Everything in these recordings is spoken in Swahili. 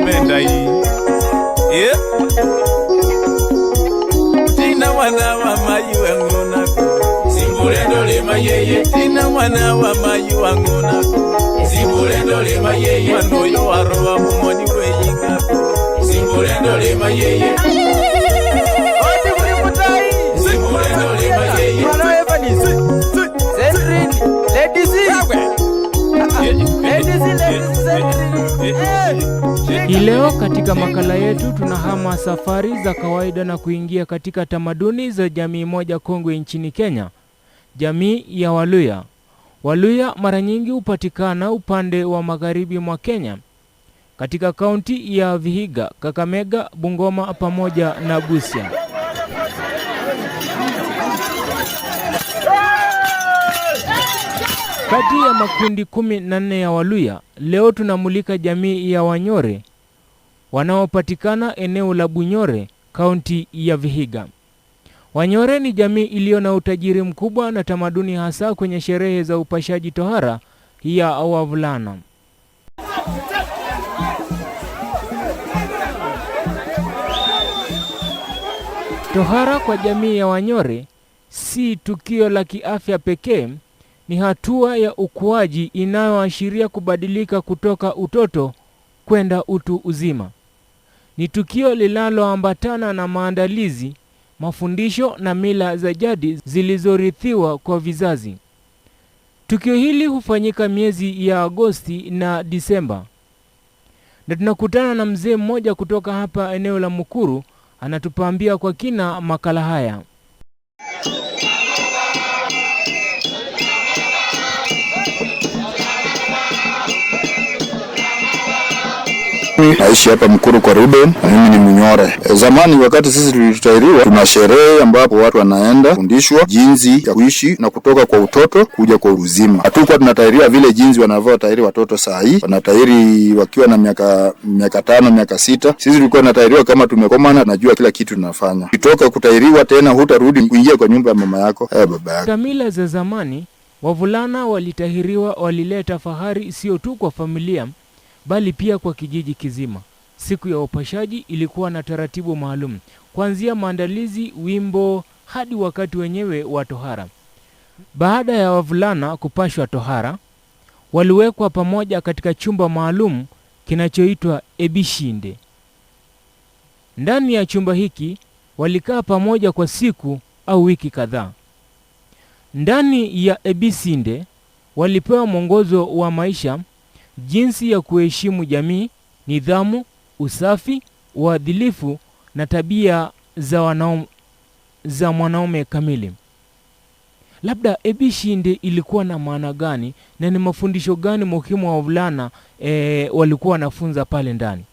menda hii. Tina wana wa mayi wangona Simbulendo lema yeye. Tina wana wa mayi wangona Simbulendo lema yeye. Wano yo warowa mumoni weyinga Simbulendo lema yeye. Odi mwimutai Simbulendo lema yeye. Mano evani Sentrini Ladies Leo katika makala yetu tunahama safari za kawaida na kuingia katika tamaduni za jamii moja kongwe nchini Kenya, jamii ya Waluhya. Waluhya mara nyingi hupatikana upande wa magharibi mwa Kenya, katika kaunti ya Vihiga, Kakamega, Bungoma pamoja na Busia. Kati ya makundi 14 ya Waluhya, leo tunamulika jamii ya Wanyore wanaopatikana eneo la Bunyore, kaunti ya Vihiga. Wanyore ni jamii iliyo na utajiri mkubwa na tamaduni, hasa kwenye sherehe za upashaji tohara ya wavulana. Tohara kwa jamii ya Wanyore si tukio la kiafya pekee, ni hatua ya ukuaji inayoashiria kubadilika kutoka utoto kwenda utu uzima. Ni tukio linaloambatana na maandalizi, mafundisho na mila za jadi zilizorithiwa kwa vizazi. Tukio hili hufanyika miezi ya Agosti na Disemba. Na tunakutana na mzee mmoja kutoka hapa eneo la Mukuru, anatupambia kwa kina makala haya. Naishi hapa Mukuru kwa Ruben, na mimi ni Mnyore. Zamani wakati sisi tulitairiwa, tuna sherehe ambapo watu wanaenda kufundishwa jinsi ya kuishi na kutoka kwa utoto kuja kwa uzima. Hatukuwa tunatairiwa vile jinsi wanavyotairi watoto saa hii. Wanatairi wakiwa na miaka 5, miaka 6. Sisi tulikuwa tunatairiwa kama tumekomana, tunajua kila kitu tunafanya. Ukitoka kutairiwa tena hutarudi kuingia kwa nyumba ya mama yako, baba yako. Mila za zamani, wavulana walitahiriwa walileta fahari sio tu kwa familia, bali pia kwa kijiji kizima. Siku ya upashaji ilikuwa na taratibu maalum, kuanzia maandalizi, wimbo hadi wakati wenyewe wa tohara. Baada ya wavulana kupashwa tohara, waliwekwa pamoja katika chumba maalum kinachoitwa ebishinde. Ndani ya chumba hiki walikaa pamoja kwa siku au wiki kadhaa. Ndani ya ebishinde walipewa mwongozo wa maisha, jinsi ya kuheshimu jamii, nidhamu, usafi, uadilifu na tabia za mwanaume kamili. Labda ebishinde ilikuwa na maana gani na ni mafundisho gani muhimu wa wavulana walikuwa wanafunza pale ndani?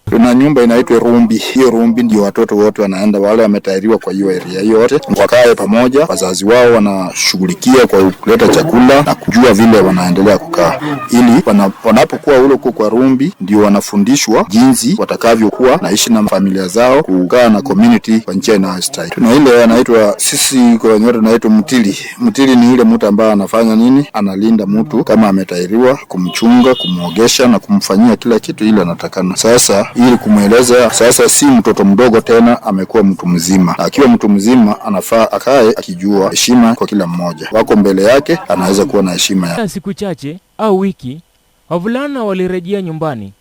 Tuna nyumba inaitwa rumbi. Hiyo rumbi ndio watoto wote wanaenda, wale wametairiwa kwa hiyo area yote, wakae pamoja. Wazazi wao wanashughulikia kwa kuleta chakula na kujua vile wanaendelea kukaa, ili wanapokuwa ule kwa rumbi ndio wanafundishwa jinsi watakavyokuwa naishi na familia zao, kukaa na community kwa njia inayostahili. Tuna ile anaitwa, sisi kwa Wanyore tunaitwa mtili. Mtili ni yule mtu ambaye anafanya nini? Analinda mtu kama ametairiwa, kumchunga, kumuogesha na kumfanyia kila kitu ile anatakana. Sasa ili kumueleza sasa si mtoto mdogo tena, amekuwa mtu mzima. Akiwa mtu mzima anafaa akae akijua heshima kwa kila mmoja. Wako mbele yake, anaweza kuwa na heshima yake. Siku chache au wiki, wavulana walirejea nyumbani.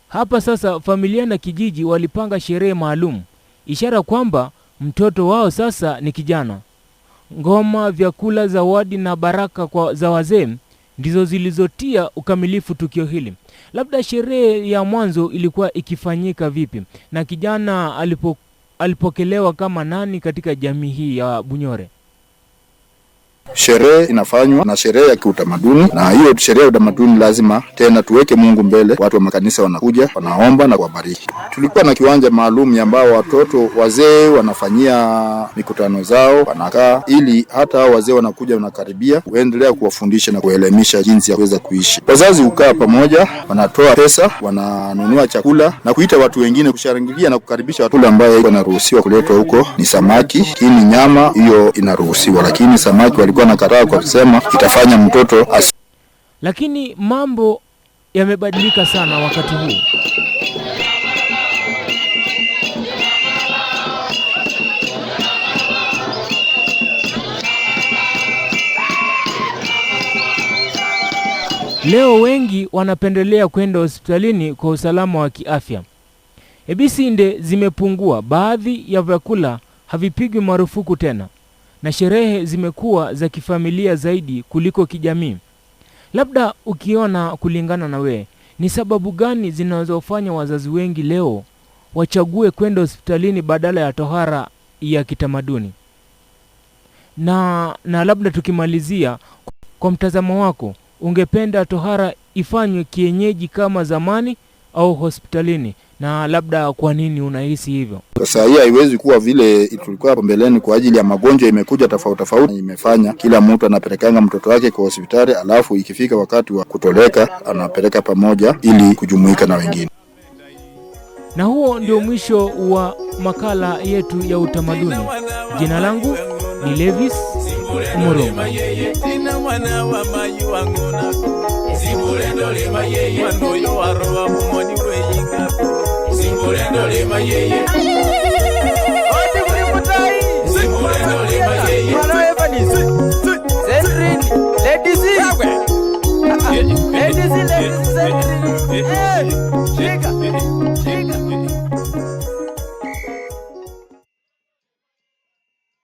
Hapa sasa familia na kijiji walipanga sherehe maalum, ishara kwamba mtoto wao sasa ni kijana. Ngoma, vyakula, zawadi na baraka za wazee ndizo zilizotia ukamilifu tukio hili. Labda sherehe ya mwanzo ilikuwa ikifanyika vipi, na kijana alipokelewa kama nani katika jamii hii ya Bunyore? Sherehe inafanywa na sherehe ya kiutamaduni, na hiyo sherehe ya utamaduni lazima tena tuweke Mungu mbele. Watu wa makanisa wanakuja, wanaomba na kuwabariki. Tulikuwa na kiwanja maalum ambao watoto wazee wanafanyia mikutano zao, wanakaa, ili hata wazee wanakuja wanakaribia, kuendelea kuwafundisha na kuelimisha jinsi ya kuweza kuishi. Wazazi hukaa pamoja, wanatoa pesa, wananunua chakula na kuita watu wengine kushangilia na kukaribisha watu. Ambaye wanaruhusiwa kuletwa huko ni samaki, kini nyama, hiyo inaruhusiwa, lakini samaki walikuwa nakataa kwa kusema itafanya mtoto Lakini mambo yamebadilika sana wakati huu. Leo wengi wanapendelea kwenda hospitalini kwa usalama wa kiafya. Ebisinde zimepungua, baadhi ya vyakula havipigwi marufuku tena, na sherehe zimekuwa za kifamilia zaidi kuliko kijamii. Labda ukiona, kulingana na we, ni sababu gani zinazofanya wazazi wengi leo wachague kwenda hospitalini badala ya tohara ya kitamaduni? Na labda tukimalizia, kwa mtazamo wako, ungependa tohara ifanywe kienyeji kama zamani au hospitalini, na labda kwa nini unahisi hivyo? Sasa hii haiwezi kuwa vile tulikuwa hapo mbeleni, kwa ajili ya magonjwa imekuja tofauti, imefanya kila mtu anapelekanga mtoto wake kwa hospitali, alafu ikifika wakati wa kutoleka anapeleka pamoja ili kujumuika na wengine. Na huo ndio mwisho wa makala yetu ya utamaduni. Jina langu ni Levis Umurongo. Tina mwana wa mayu wangu nako Zibulendo lema yeye Wanoyo warowa mumoni weyinga Zibulendo lema yeye Odi murimutai Zibulendo lema yeye Mwana Evanisi Sentrini Ledisi Ledisi Sentrini Shika